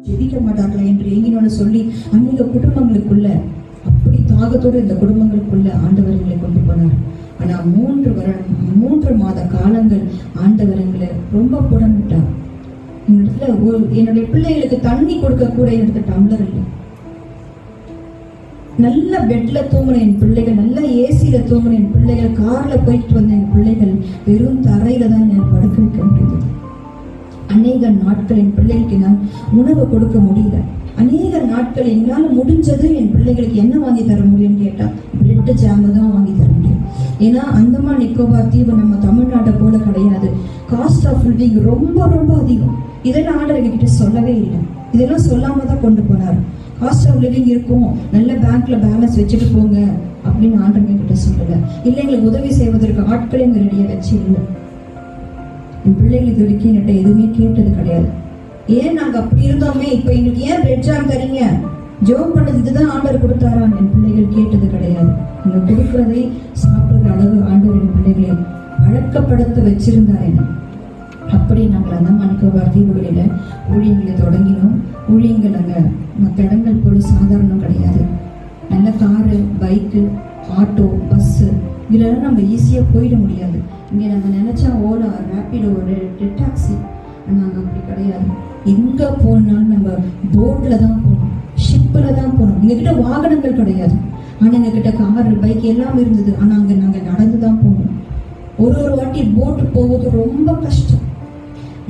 ஜெபிக்க மாட்டார்களா என்று ஏங்கினோன்னு சொல்லி அநேக குடும்பங்களுக்குள்ள அப்படி தாகத்தோடு இந்த குடும்பங்களுக்குள்ள ஆண்டவர் எங்களை கொண்டு போனார். ஆனா 3 மாத காலங்கள் ஆண்டவர் எங்களை ரொம்ப புடமிட்டார். என்னுடைய பிள்ளைகளுக்கு தண்ணி கொடுக்க கூட என்னோட டம்ளர் இல்லை. நல்ல பெட்ல தூங்கின என் பிள்ளைகள், நல்ல ஏசியில தூங்கின என் பிள்ளைகள், கார்ல போயிட்டு வந்த என் பிள்ளைகள் வெறும் தரையில தான் என் படுக்க வைக்க முடியுது. அநேக நாட்கள் என் பிள்ளைகளுக்கு நான் உணவு கொடுக்க முடியல. அநேக நாட்கள் எங்களால் முடிஞ்சது என் பிள்ளைகளுக்கு என்ன வாங்கி தர முடியும்னு கேட்டா பிரெட் ஜாமு தான் வாங்கி தர முடியும். ஏன்னா அந்தமான் நிக்கோபார் தீவு நம்ம தமிழ்நாட்டை போல கிடையாது. காஸ்ட் ஆஃப் லிவிங் ரொம்ப ரொம்ப அதிகம். இதெல்லாம் ஆண்டவர் எங்ககிட்ட சொல்லவே இல்லை. இதெல்லாம் சொல்லாம தான் கொண்டு போனார். காஸ்ட் ஆஃப் லிவிங் இருக்கும், நல்ல பேங்க்ல பேலன்ஸ் வச்சுட்டு போங்க அப்படின்னு ஆண்டவர் எங்ககிட்ட சொல்லல. இல்லை எங்களுக்கு உதவி செய்வதற்கு ஆட்களை எங்க ரெடியா வச்சு இல்லை. என் பிள்ளைகளுக்கு வரைக்கும் என்கிட்ட எதுவுமே கேட்டது கிடையாது. ஏன் நாங்க அப்படி இருந்தோமே, இப்ப எங்களுக்கு ஏன் பிரெட் ஜாம் தரீங்க, ஜோம் பண்ணது இதுதான் ஆண்டவர் கொடுத்தாரான்னு என் பிள்ளைகள் கேட்டது கிடையாது. நீங்க கொடுக்கிறதை சாப்பிடுற அளவு ஆண்டவர் என் பிள்ளைகளை பழக்கப்படுத்த வச்சிருந்தார். என்ன அப்படி நாங்கள் அந்தமான் நிக்கோபார் தீவுகளில ஊழியங்களை தொடங்கினோம். ஊழியங்கள் அங்க மற்ற இடங்கள் போல சாதாரணம் கிடையாது. நல்ல காரு, பைக்கு, ஆட்டோ, பஸ்ஸு இதெல்லாம் நம்ம ஈஸியா போயிட முடியாது. இங்க நம்ம நினைச்சா ஓலா, ரேப்பிடோ, டாக்ஸி, நாங்கள் அப்படி கிடையாது. எங்க போனாலும் நம்ம போட்ல தான் போகணும், ஷிப்ல தான் போகணும். எங்ககிட்ட வாகனங்கள் கிடையாது, ஆனா எங்ககிட்ட கார், பைக் எல்லாம் இருந்தது. ஆனா அங்க நாங்க நடந்து தான் போகணும். ஒரு வாட்டி போட்டு போவது ரொம்ப கஷ்டம்.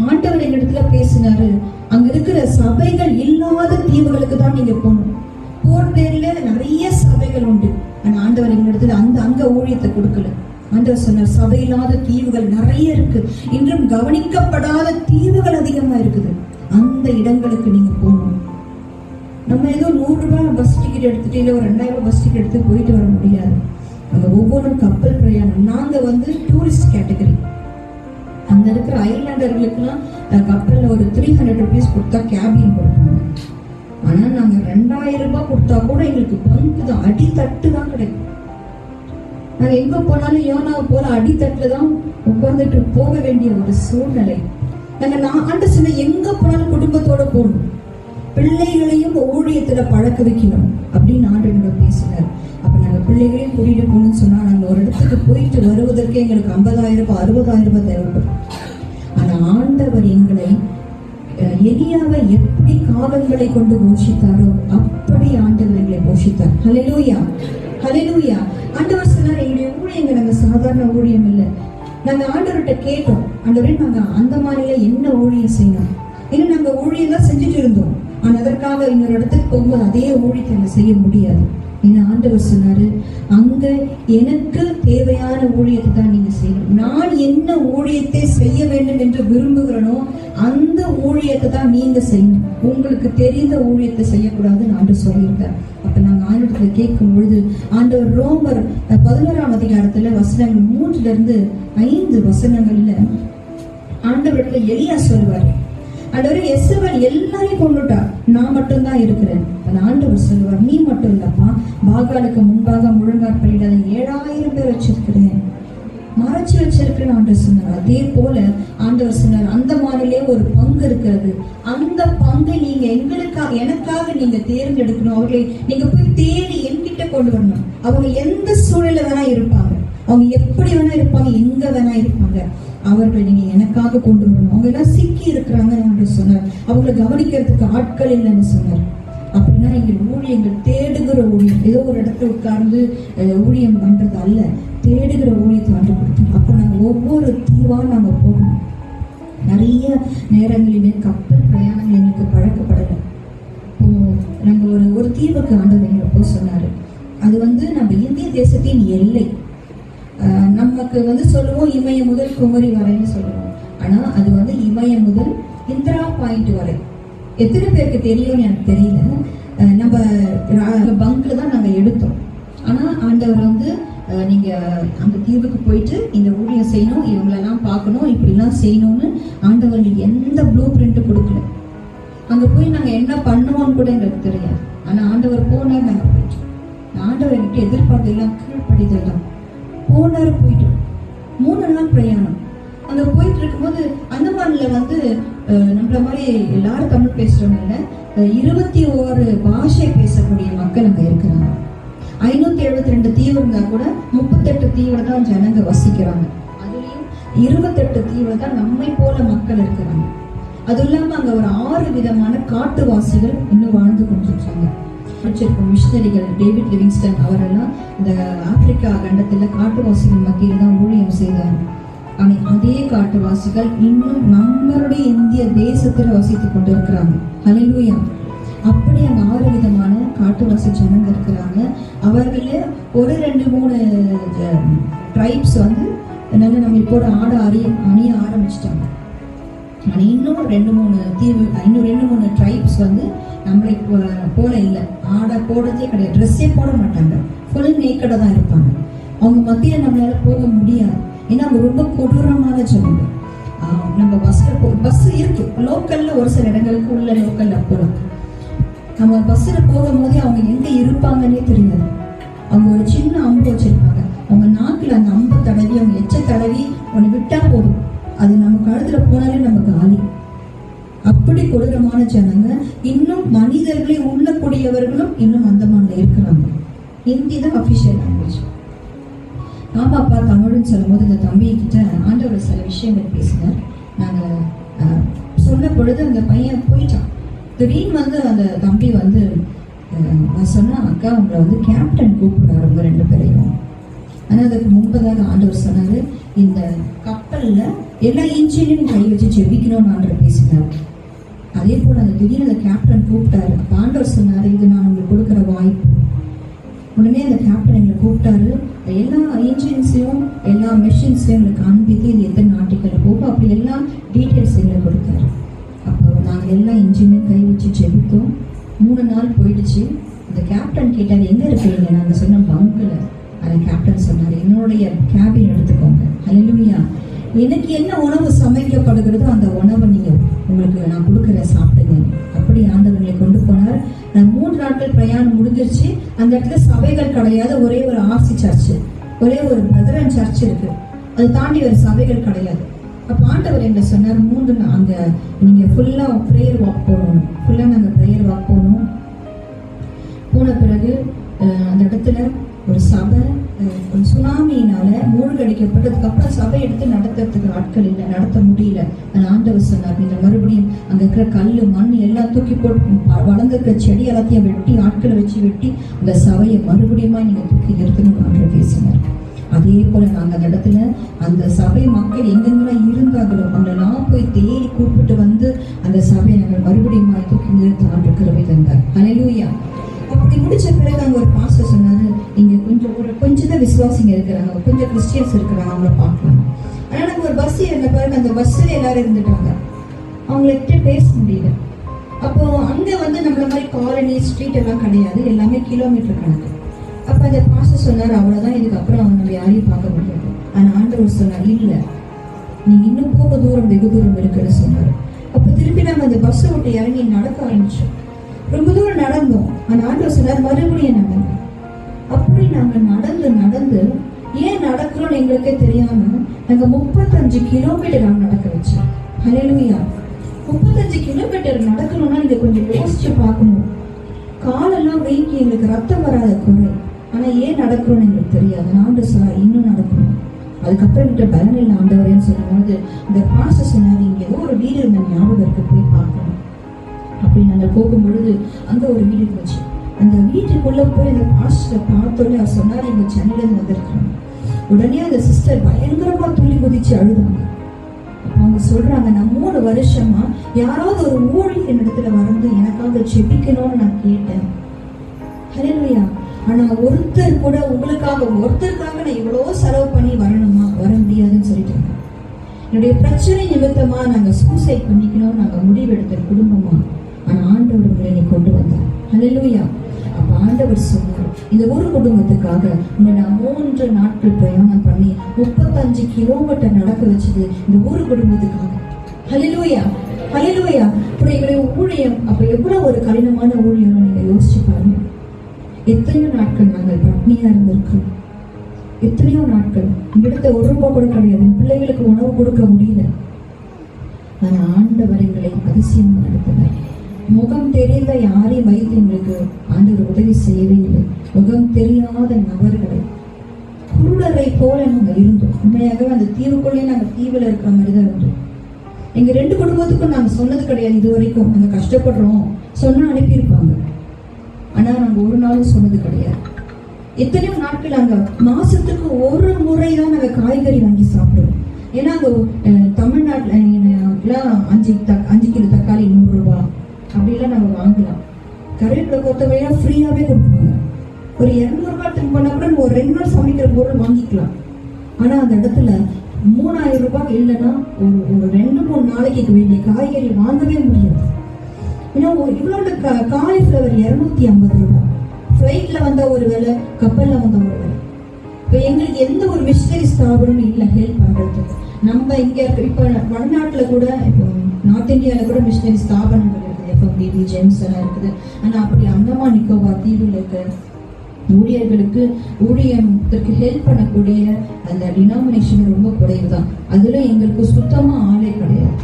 ஆண்டவர் எங்கிட்ட பேசினாரு, அங்க இருக்கிற சபைகள் இல்லாத தீவுகளுக்கு தான் நீங்க போகணும். போர் பேர்ல நிறைய சபைகள் உண்டு, ஆனா ஆண்டவர் எங்கிட்ட அங்க ஊழியத்தை கொடுக்கல. ஆண்டவர் சொன்னார், சபை இல்லாத தீவுகள் நிறைய இருக்கு, இன்றும் கவனிக்கப்படாத தீவுகள் அதிகமா இருக்குது. அந்த இடங்களுக்கு நீங்க போகணும். நம்ம ஏதோ 100 ரூபாய் பஸ் டிக்கெட் எடுத்துட்டு இல்லை ஒரு 2000 பஸ் டிக்கெட் எடுத்து போயிட்டு வர முடியாது. அங்க ஒவ்வொன்றும் கப்பல் பிரயாணம். நாங்க டூரிஸ்ட் கேட்டகரி. அங்க இருக்கிற ஐலாண்டர்களுக்குலாம் கப்பல்ல ஒரு 300 rupees கொடுத்தா கேபின் கொடுப்பாங்க. ஆனா நாங்க 2000 ரூபாய் கொடுத்தா கூட எங்களுக்கு பங்கு தான், அடித்தட்டு தான் கிடைக்கும். நாங்க எங்க போனாலும் யோனாவை போல அடித்தட்டுல தான் உட்கார்ந்துட்டு போக வேண்டிய ஒரு சூழ்நிலை. ஆண்டு சொன்ன எங்க போனாலும் குடும்பத்தோட போகணும், பிள்ளைகளையும் ஊழியத்துல பழக்க வைக்கணும் அப்படின்னு ஆண்டவரோட பேசினார். அப்ப நாங்க பிள்ளைகளையும் கூட்டிட்டு போகணும்னு சொன்னா நாங்க ஒரு இடத்துக்கு போயிட்டு வருவதற்கு எங்களுக்கு 50,000 ரூபாய் 60,000 ரூபாய் தேவைப்படும். ஆனா ஆண்டவர் எங்களை எலியாவை எப்படி காகங்களை கொண்டு போஷித்தாரோ அப்படி ஆண்டவர் எங்களை போஷித்தார். ஹல்லேலூயா, ஹல்லேலூயா. ஆண்டவர் சொன்னார், எங்களுடைய ஊழியங்கள் நாங்க சாதாரண ஊழியம் இல்லை. நாங்க ஆண்டவர்கிட்ட கேட்டோம், ஆண்டவரே நாங்க அந்த மாதிரில என்ன ஊழியம் செய்யணும். ஏன்னா நாங்க ஊழியம் தான் செஞ்சுட்டு இருந்தோம், ஆனா அதற்காக இன்னொரு இடத்துக்கு போகும்போது அதே ஊழியத்தை நாங்க செய்ய முடியாது. ஏன்னா ஆண்டவர் சொன்னாரு, அங்க எனக்கு தேவையான ஊழியத்தை தான் நீங்க செய்யணும். நான் என்ன ஊழியத்தை செய்ய வேண்டும் என்று விரும்புகிறனோ அந்த ஊழியத்தை தான் நீங்க செய்யணும். உங்களுக்கு தெரிந்த ஊழியத்தை செய்யக்கூடாதுன்னு ஆண்டவர் சொல்லியிருக்கார். அப்ப நாங்க ஆண்டவர்கிட்ட கேட்கும் பொழுது ஆண்டவர் ரோமர் 11ஆம் அதிகாரத்துல வசனங்கள் 3-5 வசனங்கள்ல ஆண்டவர்கிட்ட எலியா சொல்லுவாரு, ஆண்டவரே எசபேல் எல்லாரையும் கொண்டுட்டா, நான் மட்டும்தான் இருக்கிறேன். ஆண்டவர் சொல்லுவார், நீ மட்டும் இல்லப்பா, பாகாலுக்கு முன்பாக முழங்காற்படியில 7000 பேர் வச்சிருக்கிறேன், மறைச்சு வச்சிருக்கிறேன் ஆண்டவர் சொன்னார். அதே போல ஆண்டவர் சொன்னார், அந்த மாதிரிலே ஒரு பங்கு இருக்கிறது. அந்த பங்கை நீங்க எனக்காக நீங்க தேர்ந்தெடுக்கணும். அவர்களை நீங்க போய் தேடி என்கிட்ட கொண்டு வரணும். அவங்க எந்த சூழல வேணா இருப்பாங்க, அவங்க எப்படி வேணா இருப்பாங்க, எங்க வேணா இருப்பாங்க, அவர்களை நீங்க எனக்காக கொண்டு வரணும். அவங்க எல்லாம் சிக்கி இருக்கிறாங்க என்று சொன்னார். அவங்களை கவனிக்கிறதுக்கு ஆட்கள் இல்லைன்னு சொன்னார். அப்படின்னா எங்கள் ஊழியங்கள் தேடுகிற ஊழியம், ஏதோ ஒரு இடத்துல உட்கார்ந்து ஊழியம் பண்றது அல்ல, தேடுகிற ஊழியத்தை ஆண்டு கொடுத்தோம். அப்ப நாங்க ஒவ்வொரு தீவா நாங்க போகணும். நிறைய நேரங்களிலே கப்பல் பிரயாணங்கள் எங்களுக்கு பழக்கப்படலை. நாங்க ஒரு தீவுக்கு ஆண்டவர் எங்களை சொன்னாரு. அது நம்ம இந்திய தேசத்தின் எல்லை. நமக்கு சொல்லுவோம் இமயம் முதல் குமரி வரைன்னு சொல்லுவோம். ஆனா அது இமயம் முதல் இந்திரா பாயிண்ட் வரை. எத்தனை பேருக்கு தெரியும்னு எனக்கு தெரியல. நம்ம பங்க்ல தான் நாங்க எடுத்தோம். ஆனா ஆண்டவர் நீங்க அந்த தீவுக்கு போயிட்டு இந்த ஊழியம் செய்யணும், இவங்களெல்லாம் பார்க்கணும், இப்படிலாம் செய்யணும்னு ஆண்டவர் எந்த ப்ளூ பிரிண்ட் கொடுக்கல. அங்க போய் நாங்க என்ன பண்ணுவோம்னு கூட எங்களுக்கு தெரியாது. ஆனா ஆண்டவர் போனார், நாங்க போயிட்டோம். ஆண்டவர் என்கிட்ட எதிர்பார்த்தெல்லாம் கீழ்ப்படிதல் தான். போனார், போயிட்டோம். 3 நாள் பிரயாணம். அங்க போயிட்டு இருக்கும்போது அந்தமான்ல வந்து நம்மள மாதிரி எல்லாரும் தமிழ் பேசுறவங்க இல்ல, 21 பாஷை பேசக்கூடிய மக்கள் அங்க இருக்கிறாங்க. 572 தீவு இருந்தா கூட 38 தீவுல தான் ஜனங்க வசிக்கிறாங்க. அதுலயும் 28 தீவுல தான் நம்மை போல மக்கள் இருக்கிறாங்க. அது இல்லாம அங்க ஒரு 6 விதமான காட்டுவாசிகள் இன்னும் வாழ்ந்து கொண்டிருக்காங்க. மிஷனரிகள் டேவிட் லிவிங்ஸ்டன் அவரெல்லாம் இந்த ஆப்பிரிக்கா கண்டத்துல காட்டுவாசிகள் மத்தியில தான் ஊழியம் செய்தார். ஆனா அதே காட்டுவாசிகள் இன்னும் நம்மளுடைய இந்திய தேசத்துல வசித்துக் கொண்டிருக்கிறாங்க. ஹல்லேலூயா. அப்படி அங்க 6 விதமான காட்டுவாசி ஜனங்க இருக்கிறாங்க. அவர்கள ஒரு 2-3 ட்ரைப்ஸ் வந்து நல்ல நம்ம இப்போ அணிய ஆரம்பிச்சிட்டாங்க. ஆனா இன்னும் 2-3 தீவு, இன்னும் 2-3 ட்ரைப்ஸ் வந்து நம்மளை போல இல்லை, ஆடை போடுறதே கிடையாது, ட்ரெஸ்ஸே போட மாட்டாங்க, ஃபுல் நேக்கடா தான் இருப்பாங்க. அவங்க மத்தியில நம்மளால போக முடியாது. ஏன்னா அவங்க ரொம்ப கொடூரமான ஜனங்க. நம்ம பஸ் இருக்கு லோக்கல்ல, ஒரு சில இடங்களுக்கு உள்ள லோக்கல்ல போறோம். நம்ம பஸ்ல போகும்போதே அவங்க எங்க இருப்பாங்கன்னே தெரியாது. அவங்க ஒரு சின்ன அம்பு வச்சிருப்பாங்க, அவங்க நாக்குல அந்த அம்பு தடவி அவங்க எச்ச தடவி ஒன்று விட்டா போதும், அது நம்ம கழுத்துல போனாலே நமக்கு ஆளி. அப்படி கொடூரமான ஜனங்க. இன்னும் மனிதர்களை உள்ளக்கூடியவர்களும் இன்னும் அந்தமான்ல இருக்கிறாங்க. ஹிந்தி தான் அபிஷியல் லாங்குவேஜ். ஆமா அப்பா தமிழ்னு சொல்லும் போது இந்த தம்பி கிட்ட ஆண்டவர் சில விஷயங்கள் பேசினார். நாங்க சொன்ன பொழுது அந்த பையன் போயிட்டான். திடீர்னு வந்து அந்த தம்பி வந்து சொன்னா, அக்கா உங்களை வந்து கேப்டன் கூப்பிடுறாரு உங்க 2 பேரையும். ஆனா அதுக்கு முன்பதாக ஆண்டவர் சொன்னாரு, இந்த கப்பல்ல எல்லா இன்ஜினையும் கை வச்சு ஜெபிக்கணும்னு ஆண்டவர் பேசினார். அதே போல அந்த திடீர்னு அந்த கேப்டன் கூப்பிட்டாரு. ஆண்டவர் சொன்னாரு, இது நான் உங்களுக்கு கொடுக்குற வாய்ப்பு. உடனே அந்த கேப்டன் எங்களை கூப்பிட்டாரு. எல்லா இன்ஜின்ஸையும் எல்லா மெஷின்ஸையும் எங்களுக்கு அனுப்பிட்டு இது எத்தனை நாட்டுகள் போகும் அப்படி எல்லாம் டீட்டெயில்ஸ் எங்களுக்கு கொடுத்தாரு. அப்போ நாங்கள் எல்லா இன்ஜினையும் கை வச்சு ஜெபித்தோம். 3 நாள் போயிடுச்சு. அந்த கேப்டன் கேட்டார், எங்க இருக்கிறீங்க? நாங்கள் சொன்ன பங்குல. அந்த கேப்டன் சொன்னார், என்னுடைய கேபின் எடுத்துக்கோங்க. ஹல்லேலூயா. எனக்கு என்ன உணவு சமைக்கப்படுகிறதோ அந்த உணவை நீங்க உங்களுக்கு நான் கொடுக்குற சாப்பிடுங்க. அப்படி ஆண்டவர்களை கொண்டு போனார். 3 நாட்கள் பிரயாணம் முடிஞ்சிருச்சு. அந்த இடத்துல சபைகள் கிடையாது, ஒரே ஒரு ஆர்சி சர்ச், ஒரே ஒரு பிரதரன் சர்ச் இருக்கு. அதை தாண்டி ஒரு சபைகள் கிடையாது. அப்ப ஆண்டவர் என்ன சொன்னார், 3 அங்க நீங்க ஃபுல்லா ப்ரேயர் வாக் போகணும். ஃபுல்லா நாங்க ப்ரேயர் வாக் போகணும். போன பிறகு அந்த இடத்துல ஒரு சபை சுனாமியினால மூழ்கடிக்கப்பட்டதுக்கு அப்புறம் சபை எடுத்து நடத்துறதுக்கு ஆட்கள் இல்லை, நடத்த முடியல. அந்த ஆண்டவர் சொன்னார், நீங்க மறுபடியும் அங்க இருக்கிற கல்லு மண் எல்லாம் தூக்கி போட்டு வளர்ந்துருக்கிற செடி எல்லாத்தையும் வெட்டி ஆட்களை வச்சு வெட்டி அந்த சபையை மறுபடியுமா நீங்க தூக்கி நிறுத்தணும்னு ஆண்டவர் பேசினார். அதே போல நாங்க அந்த இடத்துல அந்த சபை மக்கள் எங்கெங்கெல்லாம் இருந்தாங்களோ அவங்களெல்லாம் போய் தேடி கூப்பிட்டு வந்து அந்த சபையை நாங்கள் மறுபடியும் தூக்கி நிறுத்த ஆண்டு கிருபை தந்தார். ஹல்லேலூயா. அப்படி முடிச்ச பிறகு அங்க ஒரு பாஸ்டர் சொன்னாரு, இங்க கொஞ்சம் தான் விசுவாசிங்க இருக்கிறாங்க, கொஞ்சம் கிறிஸ்டியன்ஸ் இருக்கிறாங்க, அவங்கள பார்க்கலாம். ஆனா நாங்க ஒரு பஸ் ஏறின பிறகு அந்த பஸ்ல எல்லாரும் இருந்துட்டாங்க, அவங்கள்ட்ட பேச முடியல. அப்போ அங்க வந்து நம்மள மாதிரி காலனி ஸ்ட்ரீட் எல்லாம் கிடையாது, எல்லாமே கிலோமீட்டர் கணக்கு. அப்ப அந்த பாஸ்டர் சொன்னாரு, அவ்வளவுதான், இதுக்கப்புறம் நம்ம யாரையும் பார்க்க முடியாது. ஆனா ஆண்டவர் சொன்னார், இல்ல நீங்க இன்னும் போக தூரம் வெகு தூரம் இருக்குன்னு சொன்னாரு. அப்ப திருப்பி நம்ம அந்த பஸ் விட்டு இறங்கி நடக்க ஆரம்பிச்சோம். ரொம்ப தூரம் நடந்தோம். ஆனா ஆண்டவர் சொன்னார், மறுபடியும் நடந்தோம். அப்படி நாங்க நடந்து ஏன் நடக்கிறோம் எங்களுக்கே தெரியாம நாங்க 35 கிலோமீட்டர் நாங்க நடக்க வச்சோம். ஹல்லேலூயா. 35 கிலோமீட்டர் நடக்கணும்னா நீங்க கொஞ்சம் யோசிச்சு பார்க்கணும். காலெல்லாம் வீங்கி எங்களுக்கு ரத்தம் வராத குறை. ஆனா ஏன் நடக்கிறோம்னு எங்களுக்கு தெரியாது. ஆண்டவர் சொன்னார், இன்னும் நடக்கணும். அதுக்கப்புறம் என்கிட்ட பலன் இல்லை ஆண்டவரேன்னு சொல்லும்போது இந்த பாஸ்டர் சொன்னார், இங்க ஏதோ ஒரு வீடு இருந்த ஞாபகம் இருக்கு, போய் பார்க்கணும். அப்படி நாங்கள் போகும் பொழுது அங்க ஒரு வீடு இருந்துச்சு. அந்த வீட்டுக்குள்ள போய் அந்த பாஸ்டரை பார்த்தோன்னே அவர் சொன்னார், எங்க சென்னையில இருந்து வந்திருக்காங்க. உடனே அந்த சிஸ்டர் பயங்கரமா துள்ளி குதிச்சு அழுதாங்க. அவங்க சொல்றாங்க, நான் 3 வருஷமா யாராவது ஒரு ஊழியர் இடத்துல வந்து எனக்காக ஜெபிக்கணும்னு நான் கேட்டேன். ஹல்லேலூயா. ஆனா ஒருத்தர் கூட ஒருத்தருக்காக நான் இவ்வளவு செலவு பண்ணி வரணுமா, வர முடியாதுன்னு சொல்லிட்டாங்க. என்னுடைய பிரச்சனை நிமித்தமா நாங்க சூசைட் பண்ணிக்கணும் நாங்க முடிவெடுத்த குடும்பமா. ஆனா ஆண்டவர் உங்களை கொண்டு வந்தார். ஹல்லேலூயா. அப்ப ஆண்டவர் சொன்னார், இந்த ஒரு குடும்பத்துக்காக நான் 3 நாட்கள் பிரயாணம் பண்ணி 35 கிலோமீட்டர் நடக்க வச்சது இந்த ஒரு குடும்பத்துக்காக. ஹல்லேலூயா. ஹல்லேலூயா. அப்புறம் எங்களுடைய ஊழியம் அப்ப எவ்வளவு ஒரு கடினமான ஊழியம் நீங்க யோசிச்சு பாருங்க. எத்தனையோ நாட்கள் நாங்கள் பட்னியா இருந்திருக்கோம். எத்தனையோ நாட்கள் எங்கிட்ட 1 ரூபாய் கூட கிடையாது, என் பிள்ளைகளுக்கு உணவு கொடுக்க முடியல. ஆனா ஆண்டவர் எங்களை அதிசயமா நடத்தினார். முகம் தெரிந்த யாரையும் வைத்து எங்களுக்கு ஆண்டவர் உதவி செய்யவே இல்லை. முகம் தெரியாத நபர்களை, குருடரை போல நாங்க இருந்தோம். உண்மையாகவே அந்த தீவுக்குள்ளேயே நாங்க தீவுல இருக்கிற மாதிரிதான் இருந்தோம். எங்க 2 குடும்பத்துக்கும் நாங்க சொன்னது கிடையாது இது வரைக்கும். நாங்க கஷ்டப்படுறோம் சொன்னா அனுப்பியிருப்பாங்க, ஆனா நாங்க ஒரு நாளும் சொன்னது கிடையாது. எத்தனையோ நாட்கள் நாங்க மாசத்துக்கு ஒரு முறைதான் நாங்க காய்கறி வாங்கி சாப்பிடுவோம். ஏன்னா அங்க தமிழ்நாட்டுல 5 கிலோ தக்காளி 100 ரூபாய் அப்படிலாம் நம்ம வாங்கலாம். கருவேப்பிலை கொத்தவரையா ஃப்ரீயாவே கொடுப்பாங்க. ஒரு 200 ரூபாய் பண்ணா கூட ஒரு 2 நாள் சமைக்கிற பொருள் வாங்கிக்கலாம். ஆனா அந்த இடத்துல 3000 ரூபாய் இல்லைன்னா ஒரு 2-3 நாளைக்கு வேண்டிய காய்கறி வாங்கவே முடியாது. ஏன்னா இவ்வளவு காலிஃபிளவர் 250 ரூபாய், ஃப்ளைட்ல வந்த ஒரு வேலை, கப்பல்ல வந்த ஒரு வேலை. இப்போ எங்களுக்கு எந்த ஒரு மிஷனரி ஸ்தாபனமும் இல்லை ஹெல்ப் பண்றதுக்கு. நம்ம இங்க இருக்க இப்ப வடநாட்டுல கூட, இப்போ நார்த் இந்தியால கூட மிஷனரி ஸ்தாபனங்கள் இருக்குது, FMBB ஜெம்ஸ் எல்லாம் இருக்குது. ஆனா அப்படி அந்தமான் நிக்கோபார் தீவில் இருக்க ஊழியர்களுக்கு ஊழியத்திற்கு ஹெல்ப் பண்ணக்கூடிய அந்த டினாமினேஷன் ரொம்ப குறைவுதான். அதுல எங்களுக்கு சுத்தமா ஆளே கிடையாது.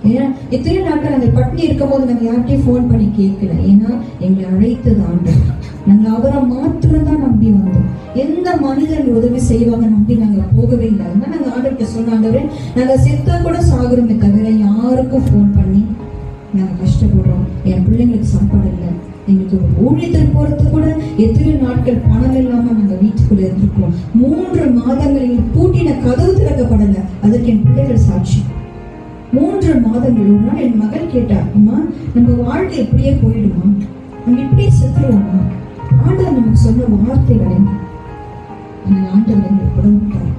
ஏன்னா எத்தனையோ நாட்கள் அந்த பட்டினி இருக்கும் போது நாங்க யார்கிட்டயும் போன் பண்ணி கேட்கல. ஏன்னா எங்களை அழைத்தது ஆண்டவர். நாங்க அவரை மாத்திரம் தான் நம்பி வந்தோம். எந்த மனிதன் உதவி செய்வாங்க நம்பி நாங்க போகவே இல்லை. அதனால நாங்க ஆண்டவர்கிட்ட சொன்ன, ஆண்டவரே நாங்க செத்தா கூட சாகுறோமே தவிர யாருக்கும் போன் பண்ணி நாங்க கஷ்டப்படுறோம், என் பிள்ளைங்களுக்கு சாப்பாடு இல்லை, எங்களுக்கு ஊழியத்தில் போறது கூட எத்தனை நாட்கள் பணம் இல்லாம நாங்க வீட்டுக்குள்ள இருந்திருக்கோம். 3 மாதங்களில் பூட்டின கதவு திறக்கப்படல. அதற்கு என் பிள்ளைகள் சாட்சி. 3 மாதங்கள். ஒரு நாள் என் மகள் கேட்டா, அம்மா நம்ம வாழ்க்கை இப்படியே போயிடுமா, நம்ம இப்படியே செத்துருவோமா? ஆண்டவர் நமக்கு சொன்ன வார்த்தைகளை ஆண்டவர் எங்களுக்கு உடம்புட்டார்.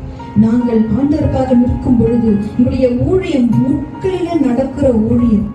நாங்கள் ஆண்டவருக்காக நிற்கும் பொழுது எங்களுடைய ஊழியம் முட்களில நடக்கிற ஊழியம்